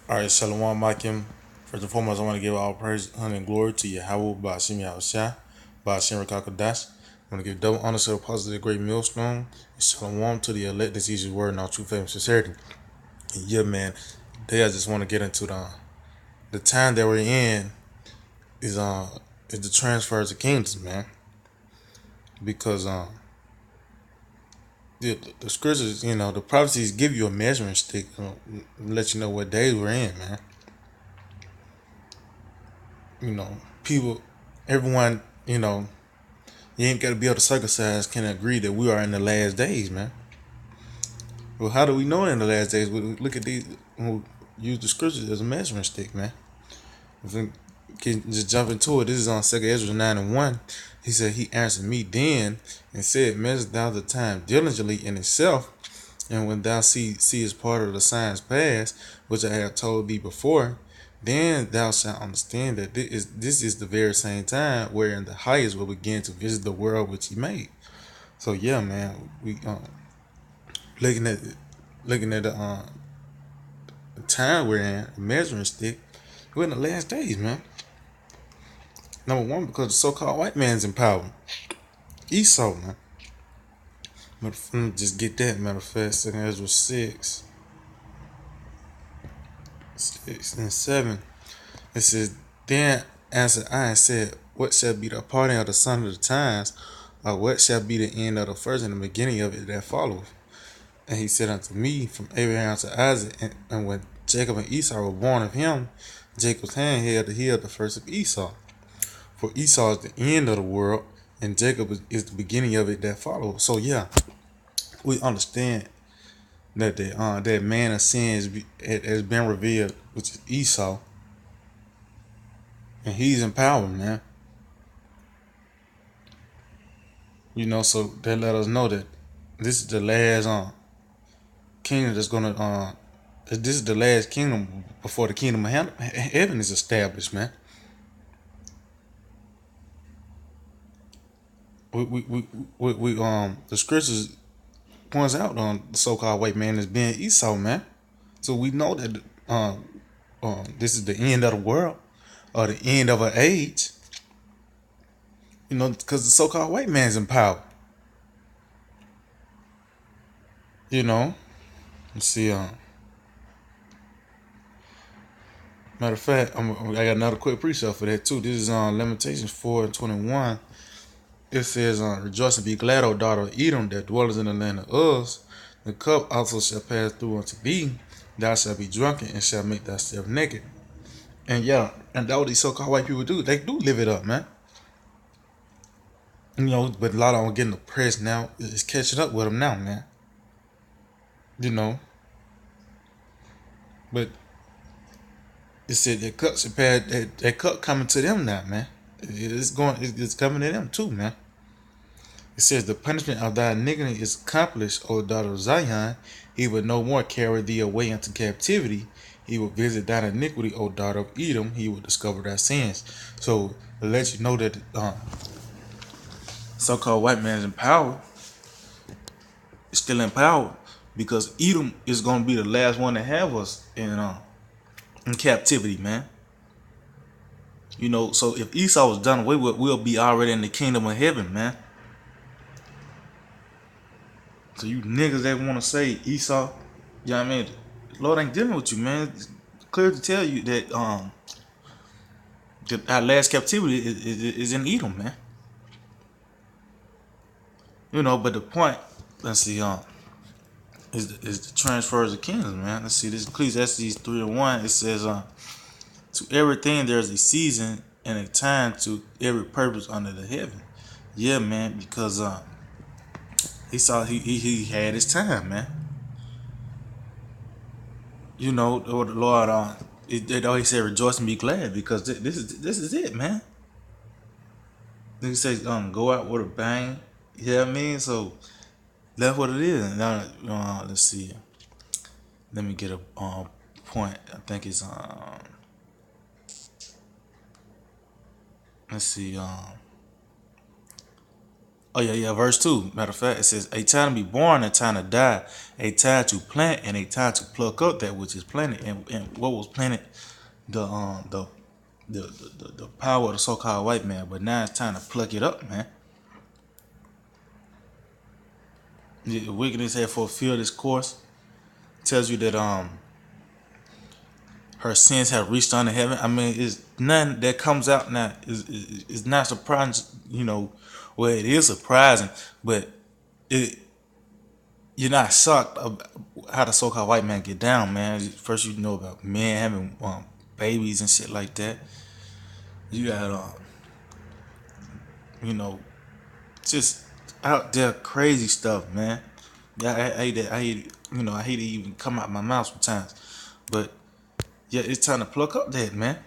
All right, Shalom, Makim. First and foremost, I want to give all praise, honor, and glory to Yahweh, Ba'ashim Yahushua, Ba'ashim Rakakadash. I want to give double honor to the apostles of the great millstone, and Shalom to the elect, this easy word, and all true faith and sincerity. And yeah, man, today I just want to get into the time that we're in is the transfers of kingdoms, man, because the scriptures, the prophecies give you a measuring stick, let you know what days we're in, man. People, everyone, you ain't got to be able to circumcise can agree that we are in the last days, man. Well, how do we know in the last days? We look at these who use the scriptures as a measuring stick, man. If we can just jump into it, this is on 2 Ezra 9:1. He said, He answered me then and said, Measure thou the time diligently in itself, and when thou seest part of the signs pass, which I have told thee before, then thou shalt understand that this is the very same time wherein the highest will begin to visit the world which he made. So yeah, man, we looking at the time we're in, the measuring stick. We're in the last days, man. Number one, because the so-called white man's in power. Esau, man. But let me just get that. Matter of fact, 2 Ezra 6:6 and 7. It says, Then answered I and said, What shall be the parting of the son of the times, or what shall be the end of the first and the beginning of it that followeth? And he said unto me, From Abraham to Isaac, and when Jacob and Esau were born of him, Jacob's hand held the heel of the first of Esau. For Esau is the end of the world, and Jacob is the beginning of it that follows. So yeah, we understand that that man of sin has been revealed, which is Esau, and he's in power, man. So that let us know that this is the last kingdom that's gonna this is the last kingdom before the kingdom of heaven is established, man. The scriptures points out on the so-called white man as being Esau, man. So we know that this is the end of the world or the end of an age. Because the so-called white man's in power. Let's see. Matter of fact, I got another quick precept for that too. This is on Lamentations 4:21. It says, Rejoice and be glad, O daughter of Edom, that dwellers in the land of Uz. The cup also shall pass through unto thee. Thou shalt be drunken and shalt make thyself naked. And yeah, and that what these so-called white people do. They do live it up, man. But a lot of them getting oppressed now. It's catching up with them now, man. But it said that cup should pass. That cup coming to them now, man. It's coming to them too, man. It says, The punishment of thy iniquity is accomplished, O daughter of Zion. He will no more carry thee away into captivity. He will visit thine iniquity, O daughter of Edom. He will discover thy sins. So, to let you know that so-called white man is in power, is still in power, because Edom is going to be the last one to have us in captivity, man. So if Esau was done away with, we'll be already in the kingdom of heaven, man. So you niggas that want to say Esau, you know what I mean? The Lord ain't dealing with you, man. It's clear to tell you that our last captivity is in Edom, man. But the point, let's see, is the transfers of kingdoms, man. Let's see, this Ecclesiastes 3:1. It says, to everything there's a season and a time to every purpose under the heaven. Yeah, man, because he had his time, man. Or the Lord it always said rejoice and be glad, because this is it, man. Then he says go out with a bang. You know what I mean? So that's what it is. Now let's see. Let me get a point. I think it's let's see Oh yeah, yeah. Verse 2. Matter of fact, it says, "A time to be born, a time to die, a time to plant, and a time to pluck up that which is planted." And what was planted, the the power of the so-called white man. But now it's time to pluck it up, man. The wickedness had fulfilled its course. Tells you that her sins have reached unto heaven. I mean, it's none that comes out now is not surprising. Well, it is surprising, but it you're not shocked about how the so-called white man get down, man. First, you know about men having babies and shit like that. You got you know, just out there crazy stuff, man. Yeah, I hate that. I hate I hate it even come out my mouth sometimes, but yeah, it's time to pluck up that, man.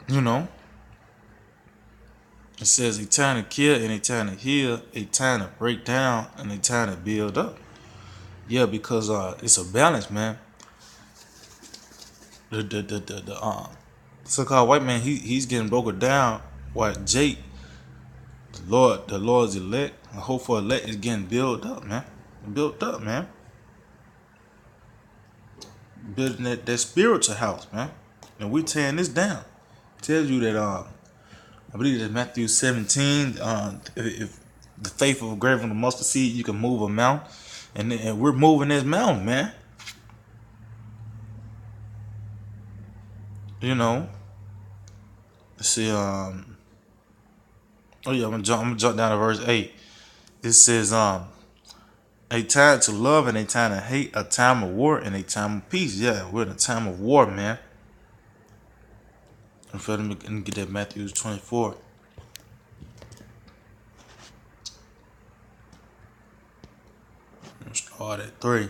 You know, it says a time to kill and a time to heal, a time to break down and a time to build up. Yeah, because it's a balance, man. The so-called white man, he's getting broken down. While Jake, the Lord's elect, the hope for elect is getting built up, man. Built up, man. Building that spiritual house, man. And we tearing this down. Tells you that I believe that Matthew 17, if the faith of a grain from the mustard seed, you can move a mountain. And we're moving this mountain, man. You know. Let's see, oh yeah, I'm gonna jump down to verse 8. It says, a time to love and a time to hate, a time of war and a time of peace. Yeah, we're in a time of war, man. Let me get that Matthew 24. Start at 3.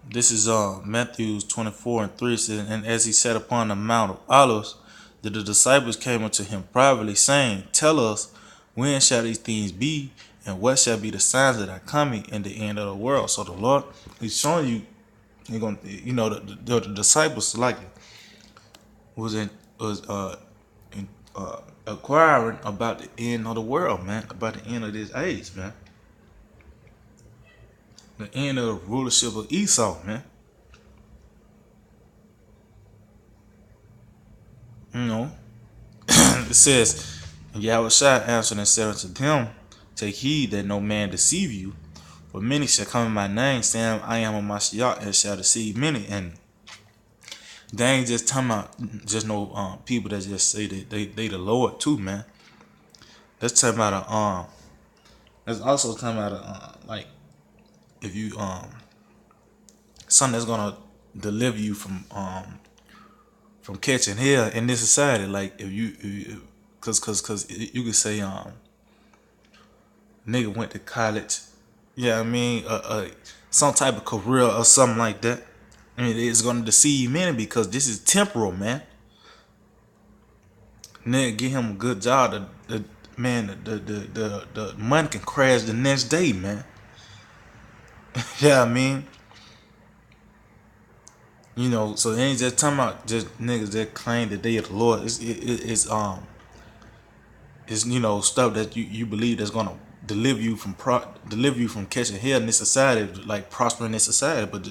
This is Matthew 24 and 3. It says, and as he sat upon the Mount of Olives, the disciples came unto him privately, saying, tell us, when shall these things be, and what shall be the signs that are coming in the end of the world? So the Lord, He's showing you, He's gonna, the disciples like was acquiring about the end of the world, man, about the end of this age, man, the end of the rulership of Esau, man. You know, it says, and Yahushua answered and said unto them, take heed that no man deceive you, for many shall come in my name, saying, I am a Mashiach, and shall deceive many. And they ain't just talking about just no people that just say that they the Lord too, man. That's talking about that's also talking about like if you something that's gonna deliver you from catching hell in this society. Like if you cause you could say nigga went to college, yeah, I mean some type of career or something like that. I mean, it's gonna deceive many because this is temporal, man. Nigga, get him a good job. The money can crash the next day, man. Yeah, I mean, so they ain't just talking about just niggas that claim that they are the Lord. It's stuff that you believe that's gonna deliver you from catching hell in this society, like prospering in this society. But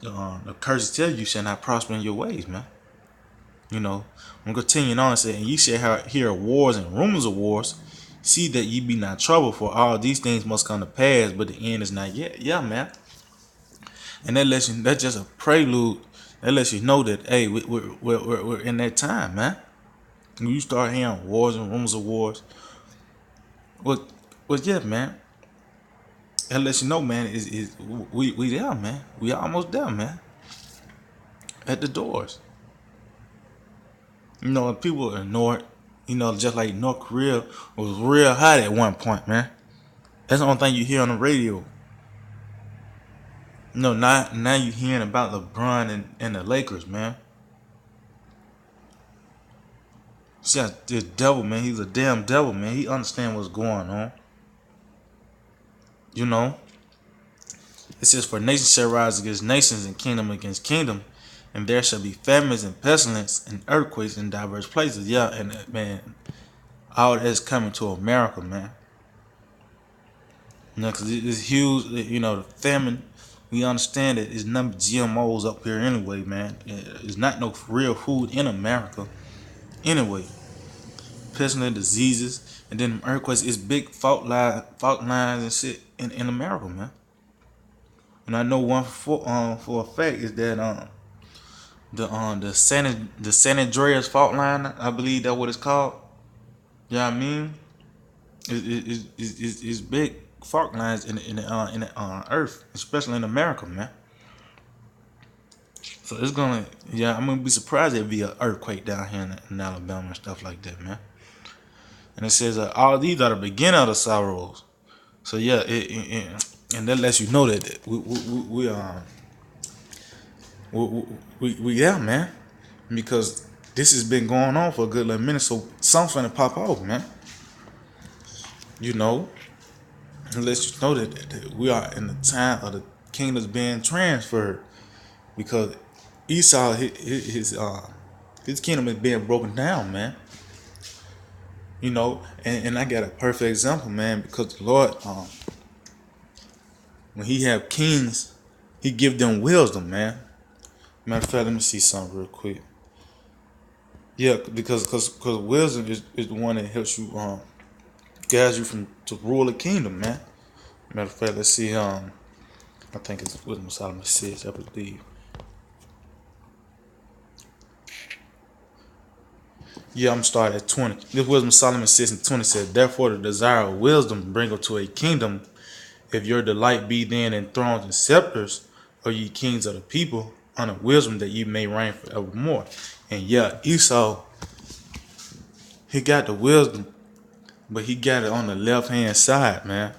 the curses tell you shall not prosper in your ways, man. I'm continuing on and saying, and ye shall hear wars and rumors of wars. See that ye be not troubled, for all these things must come to pass, but the end is not yet. Yeah, man. And that's just a prelude. That lets you know that, hey, we're in that time, man. When you start hearing wars and rumors of wars, well, yeah, man. That lets you know, man, is we there, man. We almost there, man. At the doors. And people ignore it. Just like North Korea was real hot at one point, man. That's the only thing you hear on the radio. Now you hearing about LeBron and the Lakers, man. See, this devil, man. He's a damn devil, man. He understand what's going on. It says, for nation shall rise against nations and kingdom against kingdom, and there shall be famines and pestilence and earthquakes in diverse places. Yeah, and man, all that's coming to America, man. You know, cause it's huge. You know, the famine. We understand it. It's nothing but GMOs up here anyway, man. It's not no real food in America anyway. Pestilent diseases, and then earthquakes. It's big fault lines and shit in America, man. And I know one for a fact is that the San Andreas fault line, I believe that's what it's called. You know what I mean? It's big fault lines in the Earth, especially in America, man. So it's gonna, yeah, I'm gonna be surprised if it be an earthquake down here in Alabama and stuff like that, man. And it says all these are the beginning of the sorrows. So yeah, and that lets you know that we yeah, man, because this has been going on for a good little minute. So something to pop off, man. You know, it lets you know that we are in the time of the kingdoms being transferred, because Esau his kingdom is being broken down, man. You know, and I got a perfect example, man, because the Lord, when He have kings, He give them wisdom, man. Matter of fact, let me see something real quick. Yeah, because wisdom is the one that helps you guides you from to rule a kingdom, man. Matter of fact, let's see. I think it's Wisdom Solomon 6, I believe. Yeah, I'm starting at 20. This Wisdom Solomon 6 and 20 said, therefore the desire of wisdom bring to a kingdom. If your delight be then in thrones and scepters, or ye kings of the people, under wisdom that ye may reign forevermore. And yeah, Esau, he got the wisdom, but he got it on the left hand side, man.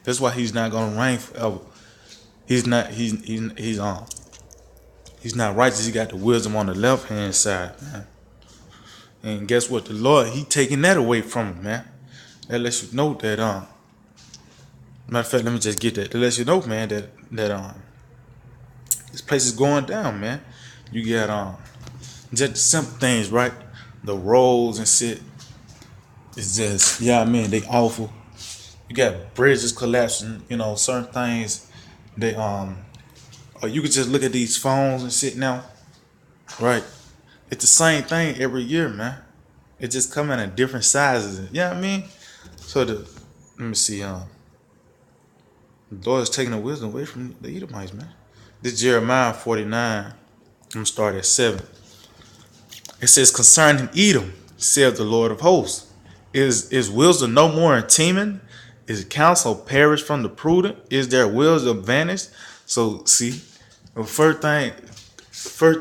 That's why he's not gonna reign forever. He's not righteous. He got the wisdom on the left hand side, man. And guess what? The Lord, He taking that away from him, man. That lets you know that matter of fact, let me just get that. That lets you know, man, that this place is going down, man. You got just the simple things, right? The roads and shit. It's just, yeah, I mean, they awful. You got bridges collapsing, you know, certain things. They or you could just look at these phones and shit now, right? It's the same thing every year, man. It just come in different sizes. You know what I mean? So let me see. The Lord is taking the wisdom away from the Edomites, man. This Jeremiah 49. I'm gonna start at 7. It says, concerning Edom, saith the Lord of hosts, is wisdom no more in Teman? Is counsel perished from the prudent? Is their wisdom vanished? So see, the first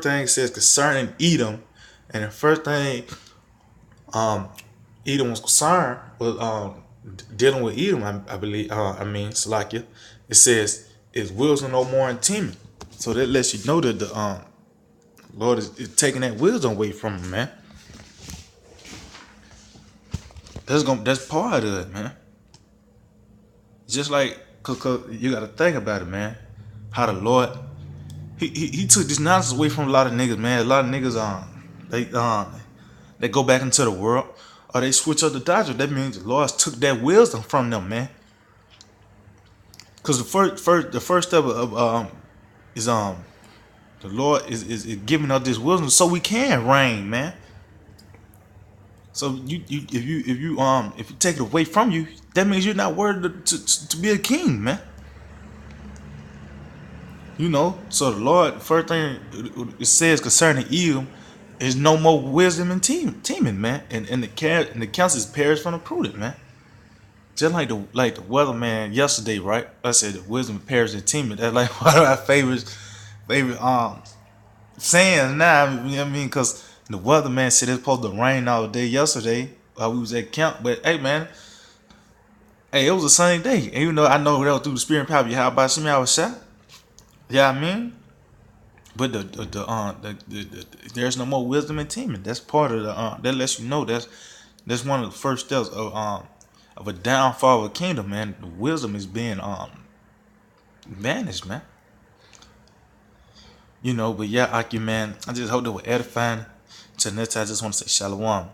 thing says concerning Edom, and the first thing Edom was concerned was dealing with Edom. I believe. Salakia. It says, "Is wisdom no more in Teman?" So that lets you know that the Lord is taking that wisdom away from him, man. That's part of it, man. Just like, cause you got to think about it, man. How the Lord, he took this nonsense away from a lot of niggas, man. A lot of niggas they go back into the world, or they switch up the doctrine. That means the Lord took that wisdom from them, man. Cause the first step of is the Lord is giving us this wisdom so we can reign, man. So if you take it away from you, that means you're not worthy to be a king, man. You know, so the Lord, first thing it says concerning Edom is no more wisdom and teaming, man. And the counsel is perished from the prudent, man. Just like the weatherman yesterday, right? I said the wisdom perished and teaming. That's like one of my favorite sayings now. You know what I mean? Because the weatherman said it's supposed to rain all day yesterday while we was at camp. But hey, man, hey, it was a sunny day. And even though I know that was through the spirit and power of how about some I was shot. Yeah, I mean, but there's no more wisdom and teaming. That's part of the that lets you know that's one of the first steps of a downfall of a kingdom, man. The wisdom is being vanished, man. But yeah, Aki, man, I just hope that we're edifying. Till next time, I just want to say shalom.